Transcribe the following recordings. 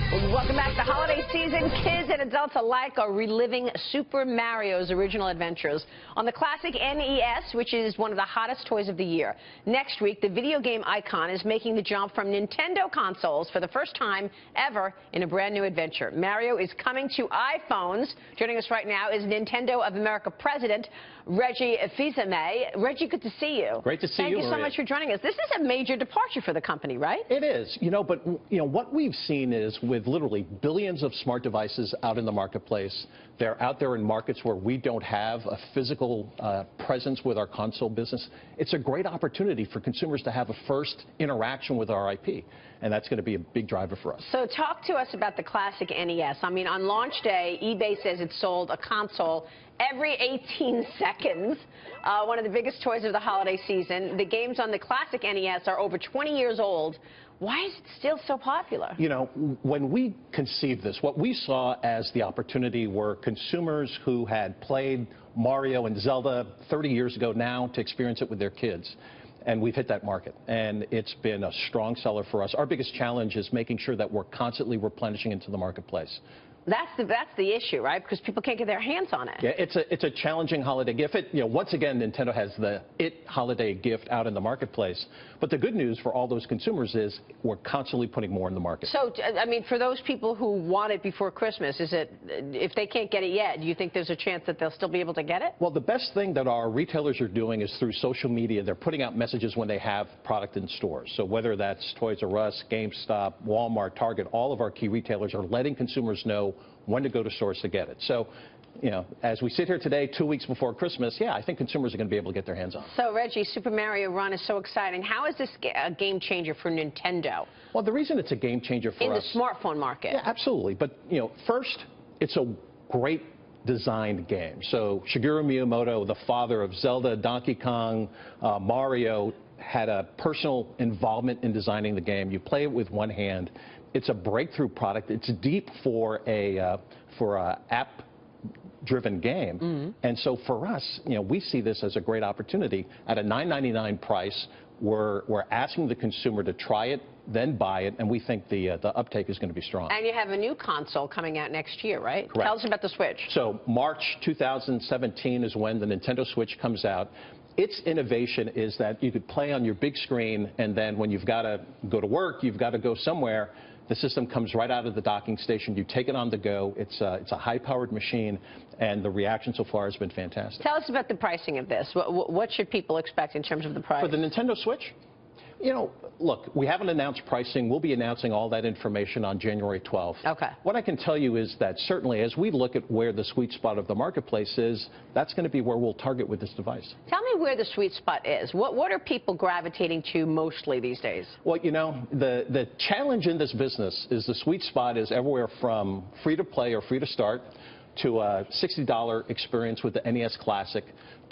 Welcome back. The holiday season, kids and adults alike are reliving Super Mario's original adventures on the classic NES, which is one of the hottest toys of the year. Next week, the video game icon is making the jump from Nintendo consoles for the first time ever in a brand new adventure. Mario is coming to iPhones. Joining us right now is Nintendo of America President Reggie Fils-Aime. Reggie, good to see you. Great to see you, Thank you so much for joining us. This is a major departure for the company, right? It is, but what we've seen is with literally billions of smart devices out in the marketplace, they're out there in markets where we don't have a physical presence with our console business. It's a great opportunity for consumers to have a first interaction with our IP, and that's going to be a big driver for us. So talk to us about the classic NES. I mean, on launch day, eBay says it sold a console every 18 seconds, one of the biggest toys of the holiday season. The games on the classic NES are over 20 years old. Why is it still so popular? When we conceived this, what we saw as the opportunity were consumers who had played Mario and Zelda 30 years ago now to experience it with their kids. And we've hit that market, and it's been a strong seller for us. Our biggest challenge is making sure that we're constantly replenishing into the marketplace. That's the issue, right? Because people can't get their hands on it. Yeah, it's a challenging holiday gift. Once again, Nintendo has the holiday gift out in the marketplace. But the good news for all those consumers is we're constantly putting more in the market. So, I mean, for those people who want it before Christmas, if they can't get it yet, do you think there's a chance that they'll still be able to get it? Well, the best thing that our retailers are doing is through social media. They're putting out messages when they have product in stores. So whether that's Toys R Us, GameStop, Walmart, Target, all of our key retailers are letting consumers know when to go to stores to get it. So, as we sit here today, 2 weeks before Christmas, I think consumers are going to be able to get their hands on it. So, Reggie, Super Mario Run is so exciting. How is this a game changer for Nintendo? Well, the reason it's a game changer for us... In the smartphone market. Yeah, absolutely. But, first, it's a great designed game. So, Shigeru Miyamoto, the father of Zelda, Donkey Kong, Mario, had a personal involvement in designing the game. You play it with one hand. It's a breakthrough product. It's deep for a app-driven game. Mm-hmm. And so for us, we see this as a great opportunity. At a $9.99 price, we're asking the consumer to try it, then buy it, and we think the uptake is going to be strong. And you have a new console coming out next year, right? Correct. Tell us about the Switch. So March 2017 is when the Nintendo Switch comes out. Its innovation is that you could play on your big screen, and then when you've got to go to work, you've got to go somewhere, the system comes right out of the docking station. You take it on the go. It's a high-powered machine, and the reaction so far has been fantastic. Tell us about the pricing of this. What should people expect in terms of the price? For the Nintendo Switch? Look, we haven't announced pricing. We'll be announcing all that information on January 12th. Okay. What I can tell you is that certainly as we look at where the sweet spot of the marketplace is, that's going to be where we'll target with this device. Tell me where the sweet spot is. What are people gravitating to mostly these days? Well, the challenge in this business is the sweet spot is everywhere from free to play or free to start to a $60 experience with the NES Classic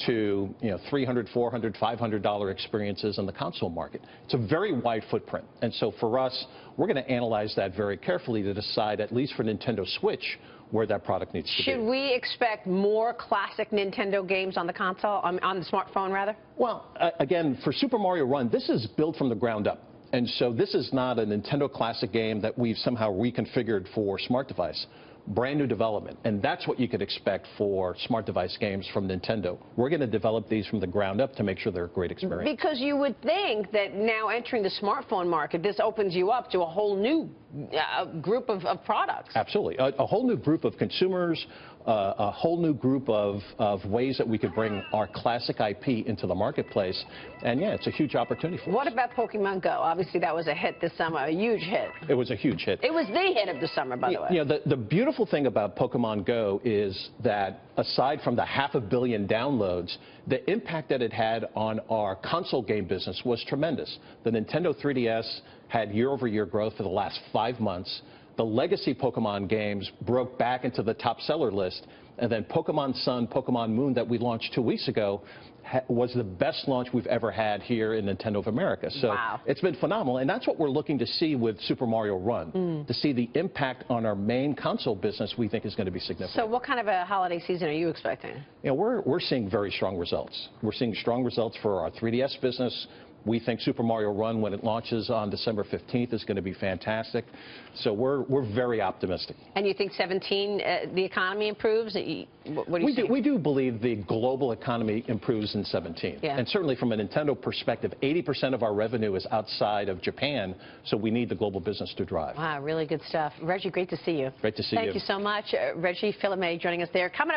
to $300, $400, $500 experiences in the console market. It's a very wide footprint. And so for us, we're going to analyze that very carefully to decide, at least for Nintendo Switch, where that product needs to be. Should we expect more classic Nintendo games on the console, on the smartphone, rather? Well, again, for Super Mario Run, this is built from the ground up. And so this is not a Nintendo Classic game that we've somehow reconfigured for smart device. Brand new development, and that's what you could expect for smart device games from Nintendo. We're going to develop these from the ground up to make sure they're a great experience. Because you would think that now entering the smartphone market, this opens you up to a whole new group of products. Absolutely. A whole new group of consumers, a whole new group of ways that we could bring our classic IP into the marketplace. And yeah, it's a huge opportunity for us. What about Pokemon Go? Obviously, that was a hit this summer, a huge hit. It was a huge hit. It was the hit of the summer, by the way. The beautiful thing about Pokemon Go is that aside from the 500 million downloads, the impact that it had on our console game business was tremendous. The Nintendo 3DS had year-over-year growth for the last 5 months. The legacy Pokemon games broke back into the top seller list, and then Pokemon Sun, Pokemon Moon that we launched 2 weeks ago was the best launch we've ever had here in Nintendo of America. So wow. It's been phenomenal, and that's what we're looking to see with Super Mario Run, to see the impact on our main console business we think is going to be significant. So what kind of a holiday season are you expecting? We're seeing very strong results. We're seeing strong results for our 3DS business. We think Super Mario Run, when it launches on December 15th, is going to be fantastic. So we're very optimistic. And you think 17, the economy improves? What do you think? We do believe the global economy improves in 17. Yeah. And certainly from a Nintendo perspective, 80% of our revenue is outside of Japan, so we need the global business to drive. Wow, really good stuff. Reggie, great to see you. Great to see you. Thank you so much. Reggie Fils-Aime joining us there. Coming up